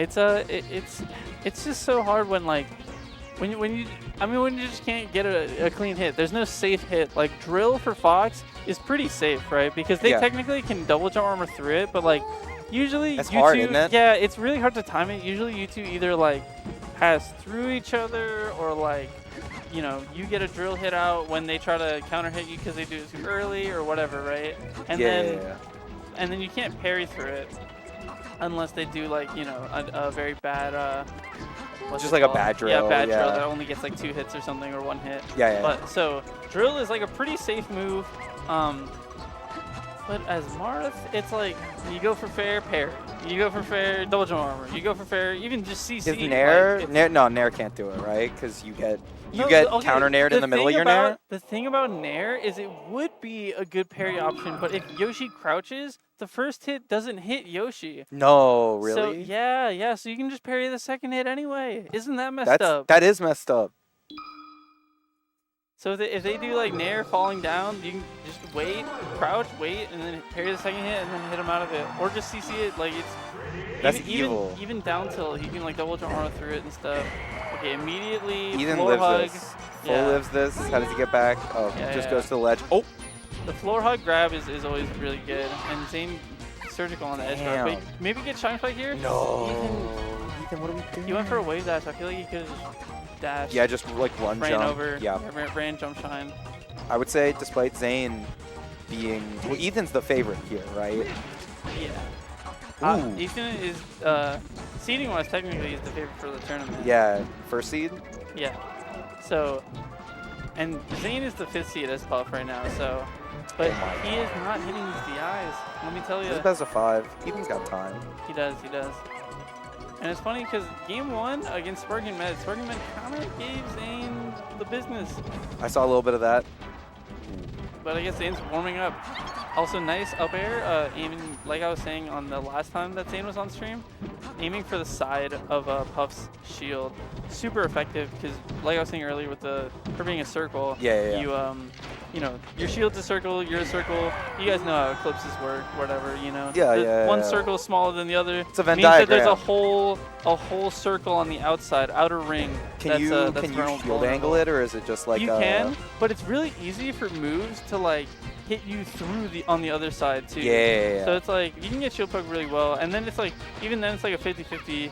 It's just so hard when like when you when you just can't get a clean hit. There's no safe hit. Like drill for Fox is pretty safe, right? Because they technically can double jump armor through it, but like usually That's you hard, two, isn't it? yeah, it's really hard to time it. Usually you two either like pass through each other or like you know you get a drill hit out when they try to counter hit you because they do it too early or whatever, right? And then you can't parry through it unless they do like you know a very bad. Just like a bad drill. Yeah, bad drill that only gets like 2 hits or something or 1 hit. Yeah. But so drill is like a pretty safe move. But as Marth, it's like you go for fair, parry. You go for fair, double jump armor. You go for fair, even just CC. Is Nair? No, Nair can't do it, right? Because you get counter Naired in the middle of your Nair. The thing about Nair is it would be a good parry option, but if Yoshi crouches, the first hit doesn't hit Yoshi. No, really? So yeah. So you can just parry the second hit anyway. Isn't that messed up? That is messed up. So if they do like Nair falling down, you can just wait, crouch, wait, and then parry the second hit and then hit him out of it. Or just CC it, like That's evil. Even down tilt, you can like double jump armor through it and stuff. Okay, immediately Ethan floor lives hug. this. Full lives this. How does he get back? Oh, just goes to the ledge. Oh! The floor hug grab is always really good. And Zain surgical on the edge guard. But maybe get Shine Fight here? No. Ethan, what are we doing? He went for a wave dash. I feel like he could have dashed. Yeah, just like run ran jump. Over. Yeah. Ran jump shine. I would say despite Zain being... Well, Ethan's the favorite here, right? Yeah. Ethan is, seeding-wise, technically, is the favorite for the tournament. Yeah, first seed? Yeah. So, and Zain is the 5th seed as Puff right now, so... But he is not hitting these DIs, let me tell you. It's a best of 5. Ethan's got time. He does. And it's funny because game 1 against Sparking Med kind of gave Zain the business. I saw a little bit of that. But I guess Zain's warming up. Also, nice up air, aiming, like I was saying on the last time that Zain was on stream, aiming for the side of Puff's shield. Super effective because, like I was saying earlier, with her being a circle, you know, your shield's a circle, you're a circle. You guys know how eclipses work, whatever, you know. One circle is smaller than the other. It's a Venn diagram. Means that there's a whole circle on the outside, outer ring. Can you shield angle it, or is it just like you can, but it's really easy for moves to like hit you through on the other side too. Yeah. So it's like you can get shield poke really well, and then it's like even then it's like a 50-50.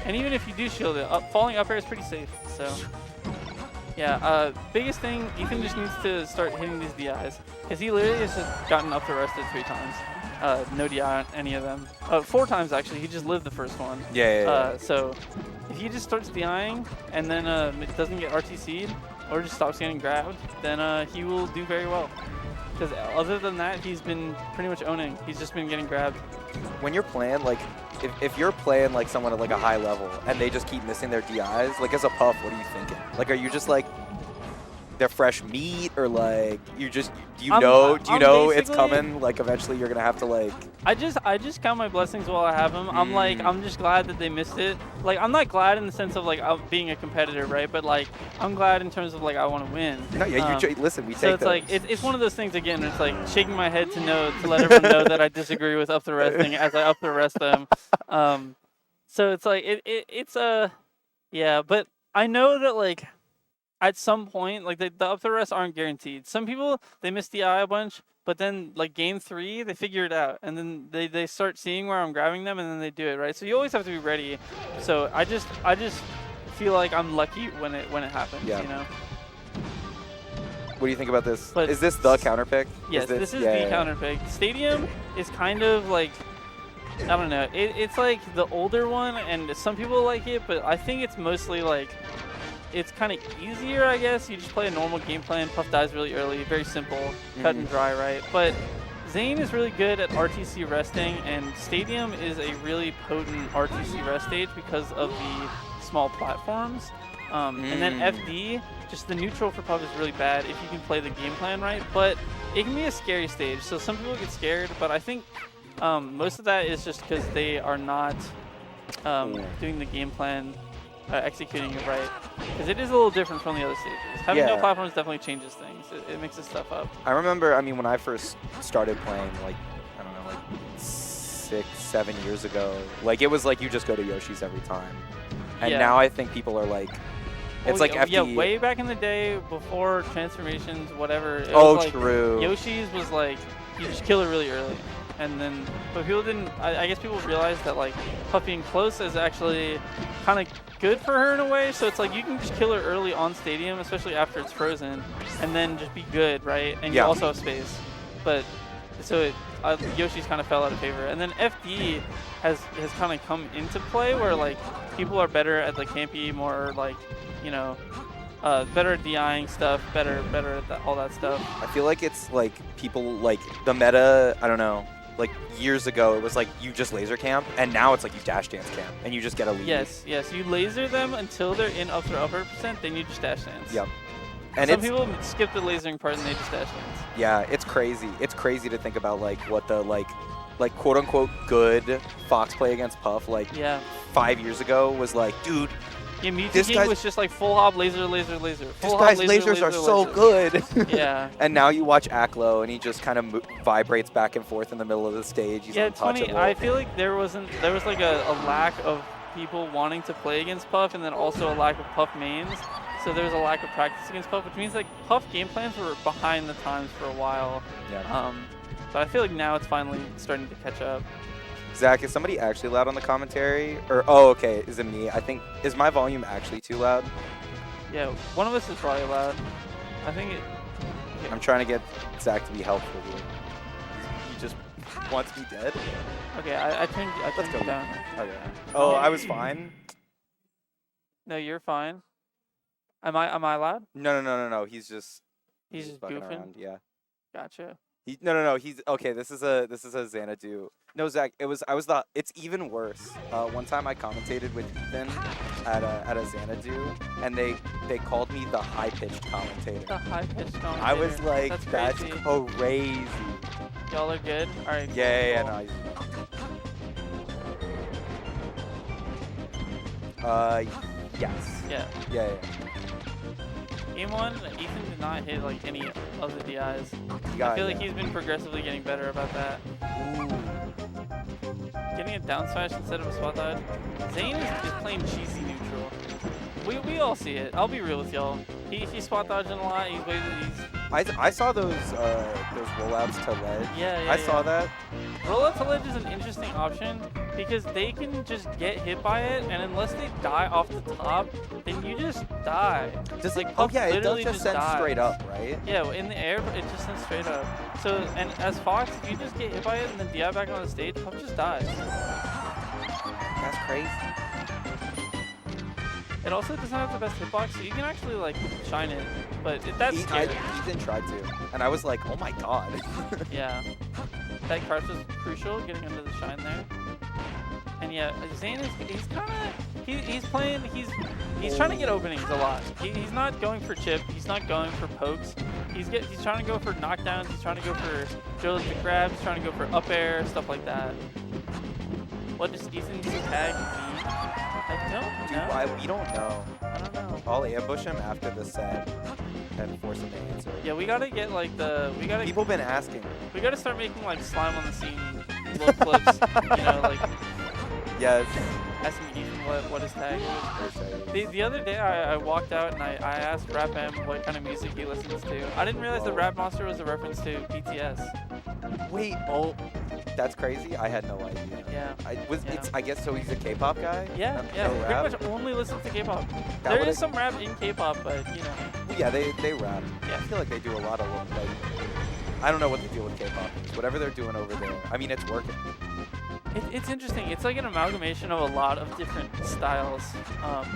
And even if you do shield it, falling up air is pretty safe. So yeah, biggest thing, Ethan just needs to start hitting these DIs because he literally has just gotten up arrested 3 times. No DI on any of them. 4 times actually. He just lived the first one. So if he just starts DIing and then it doesn't get RTC'd or just stops getting grabbed, then he will do very well. Because other than that, he's been pretty much owning. He's just been getting grabbed. When you're playing, like, if you're playing like someone at like a high level and they just keep missing their DIs, like as a Puff, what are you thinking? Like, are you just like they're fresh meat, or like you just do you know it's coming? Like eventually you're gonna have to like. I just count my blessings while I have them. I'm just glad that they missed it. Like I'm not glad in the sense of like being a competitor, right? But like I'm glad in terms of like I want to win. No, yeah, listen, we take so it's those. like it's one of those things again. It's like shaking my head to let everyone know that I disagree with up the resting as I up the rest them. So it's like it's yeah, but I know that like. At some point, like the up the rest aren't guaranteed. Some people, they miss the eye a bunch, but then like game 3, they figure it out. And then they start seeing where I'm grabbing them and then they do it, right? So you always have to be ready. So I just feel like I'm lucky when it happens, you know? What do you think about this? But is this the counter pick? Yes, this is the counter pick. Stadium is kind of like, I don't know, it's like the older one and some people like it, but I think it's mostly like, it's kind of easier, I guess. You just play a normal game plan. Puff dies really early. Very simple. Cut and dry, right? But Zain is really good at RTC resting, and Stadium is a really potent RTC rest stage because of the small platforms. And then FD, just the neutral for Puff is really bad if you can play the game plan right. But it can be a scary stage. So some people get scared, but I think most of that is just because they are not doing the game plan executing it right, because it is a little different from the other stages. Having no platforms definitely changes things. It mixes stuff up. I remember, I mean, when I first started playing, like, I don't know, like 6, 7 years ago, like it was like you just go to Yoshi's every time. And Yeah. now I think people are like, it's like FD. Yeah, way back in the day, before transformations, whatever. It Oh, was like, true. Yoshi's was like, you just kill it really early. And then, but people didn't, I guess people realized that like Puff being close is actually kind of good for her in a way. So it's like you can just kill her early on Stadium, especially after it's frozen, and then just be good, right? And you also have space. But, so Yoshi's kind of fell out of favor. And then FD has kind of come into play where like people are better at the campy, more like, you know, better at DIing stuff, better at all that stuff. I feel like it's like people like the meta, I don't know, like years ago it was like you just laser camp, and now it's like you dash dance camp and you just get a lead. Yes, you laser them until they're in up to upper percent, then you just dash dance. Yep. And some people skip the lasering part and they just dash dance. Yeah, it's crazy. It's crazy to think about like what the like quote unquote good Fox play against Puff like 5 years ago was like, dude. Yeah, Music King was just like full hop, laser. Full this hop, guy's laser, lasers are so good. Yeah. And now you watch Aklo, and he just kind of vibrates back and forth in the middle of the stage. He's it's funny. untouchable. I feel like there was like a lack of people wanting to play against Puff, and then also a lack of Puff mains. So there was a lack of practice against Puff, which means like Puff game plans were behind the times for a while. Yeah. But I feel like now it's finally starting to catch up. Zach, is somebody actually loud on the commentary? Or, oh, okay, is it me? I think, is my volume actually too loud? Yeah, one of us is probably loud. I think it... Yeah. I'm trying to get Zach to be helpful here. He just wants me dead. Okay, I turned you down. Okay. Oh, I was fine? No, you're fine. Am I loud? No. He's just fucking goofing around, yeah. Gotcha. No. He's okay. This is a Xanadu. No, Zach. It's even worse. One time I commentated with Ethan at a Xanadu, and they called me the high pitched commentator. The high pitched commentator. I was like, that's crazy. Y'all are good. All right. Yeah. No. Yes. Yeah. Game 1, Ethan did not hit like any of the DIs. I feel like he's been progressively getting better about that. Ooh. Getting a down smash instead of a spot dodge. Zain is playing cheesy neutral. We all see it. I'll be real with y'all. He's spot dodging a lot. I saw those rollouts to ledge. Yeah. I saw that. Rollout to ledge is an interesting option because they can just get hit by it, and unless they die off the top, then you just die. Just like Puff it does just send dies. straight up, right? Yeah, in the air, it just sends straight up. So, and as Fox, if you just get hit by it and then DI back on the stage, Puff just dies. That's crazy. It also doesn't have the best hitbox, so you can actually like shine it, but that's scary. Ethan tried to, and I was like, oh my god. Yeah, that crouch was crucial, getting under the shine there. And yeah, Zain he's trying to get openings a lot. He's not going for chip, he's not going for pokes. He's trying to go for knockdowns, he's trying to go for realistic grabs, he's trying to go for up air, stuff like that. What does Ethan's tag mean? I don't know. We don't know. I don't know. I'll ambush him after the set and force him to answer. Yeah, we gotta get like People been asking. We gotta start making like slime on the scene little clips. You know, like. Yes. Asking Ethan what his tag is. The other day I walked out and I asked Rap M what kind of music he listens to. I didn't realize that Rap Monster was a reference to BTS. Wait, oh, that's crazy. I had no idea. Yeah. I guess so. He's a K-pop guy. Yeah. No rap? Pretty much only listens to K-pop. There is some rap in K-pop, but you know. Yeah, they rap. Yeah. I feel like they do a lot of like. I don't know what they do with K-pop. Whatever they're doing over there. I mean, it's working. It's interesting. It's like an amalgamation of a lot of different styles of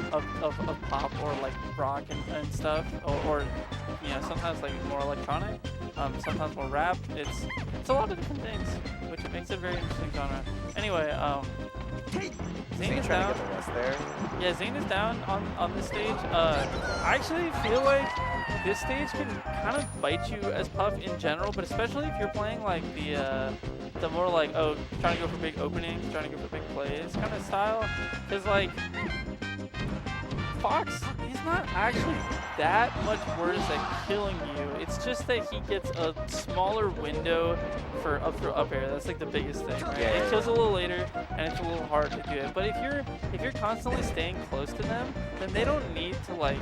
pop or like rock and stuff, or you know, sometimes like more electronic, sometimes more rap. It's a lot of different things, which makes it a very interesting genre. Anyway, Zain is down. Trying to get the rest there. Yeah, Zain is down on this stage. I actually feel like this stage can kind of bite you as Puff in general, but especially if you're playing like the more like, trying to go for big openings, trying to go for big plays kind of style. Because like, Fox, he's not actually that much worse at killing you. It's just that he gets a smaller window for up throw up air. That's like the biggest thing, right? Yeah, It yeah, kills a little later, and it's a little hard to do it. But if you're constantly staying close to them, then they don't need to like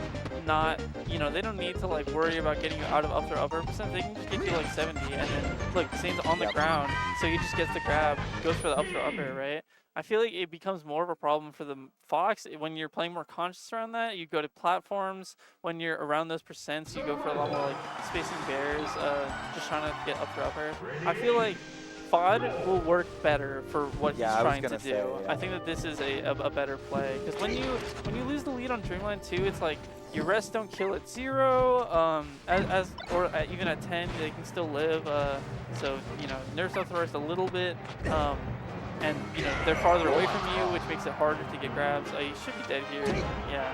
not, they don't need to like worry about getting you out of up throw up air percent. They can just get you like 70, and then look, Zain's on the ground, so he just gets the grab, goes for the up throw up air, right? I feel like it becomes more of a problem for the Fox when you're playing more conscious around that. You go to platforms when you're around those percents. You go for a lot more like spacing bears, just trying to get up throw up air. I feel like FOD will work better for what he's trying to do. I think that this is a better play because when you lose the lead on Dreamland 2, it's like your rest don't kill at 0, or even at 10 they can still live. So nerfs up the rest a little bit. And they're farther away from you, which makes it harder to get grabs. You should be dead here. Yeah.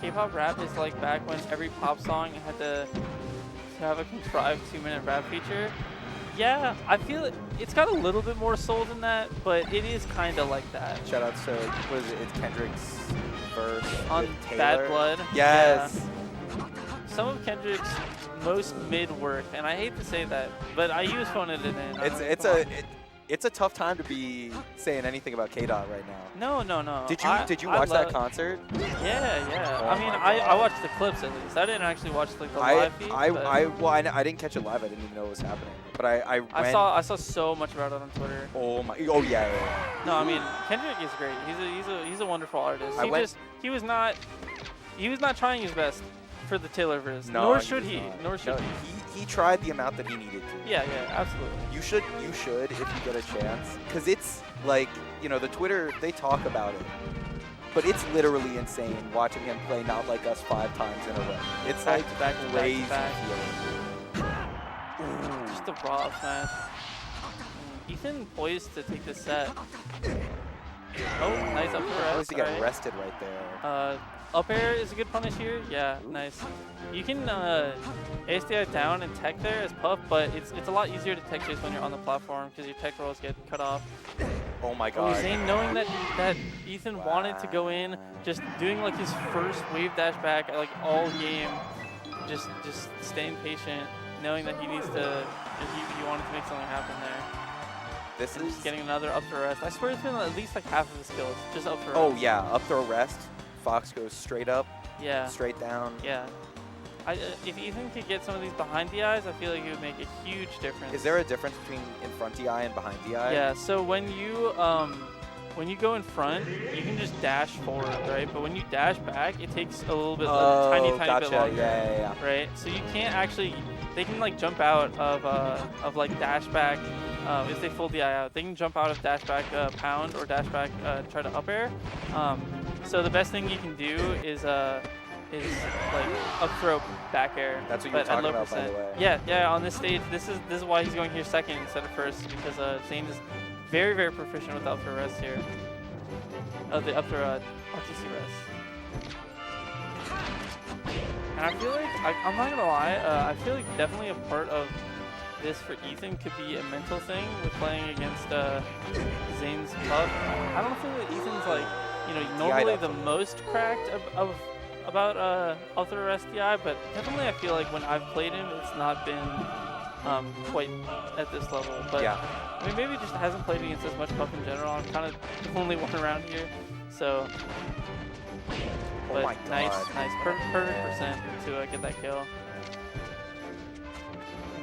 K-pop rap is like back when every pop song had to have a contrived 2-minute rap feature. Yeah, I feel it's got a little bit more soul than that, but it is kind of like that. Shout out to it's Kendrick's verse on Taylor. Bad Blood. Yes. Yeah. Some of Kendrick's most mid work, and I hate to say that, but I use phoning it in. It's a tough time to be saying anything about K-Dot right now. No. Did you watch that concert? Yeah. Oh I mean, I watched the clips at least. I didn't actually watch like the live feed. I didn't catch it live. I didn't even know what was happening. But I saw so much about it on Twitter. Oh yeah. No, I mean Kendrick is great. He's a wonderful artist. He was not trying his best for the Taylor verse. Nor should he. He tried the amount that he needed to. Yeah, absolutely. You should if you get a chance, because it's like the Twitter, they talk about it, but it's literally insane watching him play Not Like Us 5 times in a row. It's back like to crazy feeling. Just a raw smash. Ethan poised to take this set. Oh, nice up air. How does he get rested right there? Up air is a good punish here. Yeah, nice. You can ASDI down and tech there as Puff, but it's a lot easier to tech chase when you're on the platform because your tech rolls get cut off. Oh my god. Zain knowing that Ethan wanted to go in, just doing like his first wave dash back like all game, just staying patient, knowing that he needs to, he wanted to make something happen there. This is just getting another up throw rest. I swear it's been at least like half of the skills, just up throw. Oh yeah, up throw rest. Fox goes straight up, straight down. Yeah. If Ethan could get some of these behind the eyes, I feel like it would make a huge difference. Is there a difference between in front DI and behind DI? Yeah, so when you go in front, you can just dash forward, right? But when you dash back, it takes a little bit, tiny bit longer. Yeah. Right? So you can't actually, they can like jump out of like dash back, if they full DI out, they can jump out of dash back pound or dash back try to up air. So the best thing you can do is like up throw back air. That's what you were talking about, by the way. Yeah. On this stage, this is why he's going here second instead of first, because Zain is very, very proficient with the up throw res here. The up throw RTC res. And I feel like I'm not gonna lie. I feel like definitely a part of this for Ethan could be a mental thing with playing against Zain's Puff. I don't feel that Ethan's like, normally the most cracked about up throw rest DI, but definitely I feel like when I've played him, it's not been quite at this level. But yeah. I mean, maybe just hasn't played against as much Puff in general. I'm kind of the only one around here, so. But my God. nice, perfect percent to get that kill.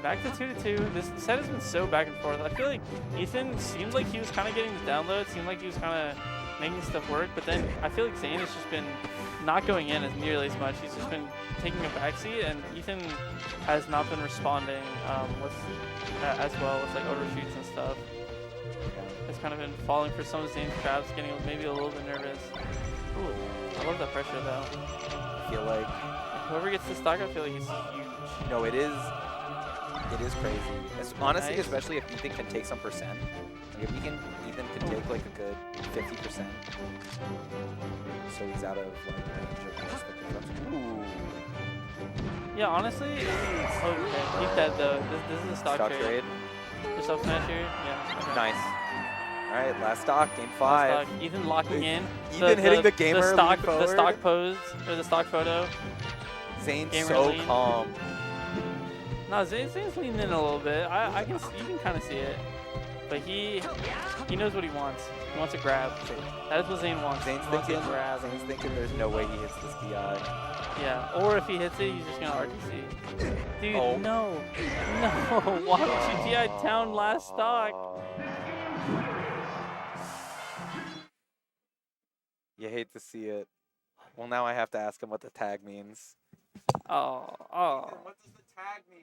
Back to 2-2. This set has been so back and forth. I feel like Ethan seemed like he was kind of getting the download. Seemed like he was kind of making stuff work. But then I feel like Zain has just been not going in as nearly as much. He's just been taking a backseat, and Ethan has not been responding as well with like overshoots and stuff. Has kind of been falling for some of Zain's traps, getting maybe a little bit nervous. Ooh, I love that pressure though. I feel like whoever gets the stock, I feel like he's huge. No, it is crazy. Honestly, nice. Especially if Ethan can take some percent. Like if Ethan can take like a good 50%. So he's out of like range of most of the pickups. Ooh. Yeah, honestly, okay. He's dead though. This is a stock trade. Just up smash here? Yeah. Okay. Nice. All right, last stock, game Last 5. stock. Ethan locking in. Ethan hitting the gamer the stock, lean forward. the stock pose or the stock photo. Zane's Gamer so lean. calm. No, Zane's leaning in a little bit. You can kind of see it, but he knows what he wants. He wants a grab. That is what Zain wants. Zane's He wants a thinking, grab. Zane's thinking there's no way he hits this DI. Yeah, or if he hits it, he's just gonna RTC. Dude, Oh. no. Why would you DI down last stock? You hate to see it. Well, now I have to ask him what the tag means. Oh. What does the tag mean?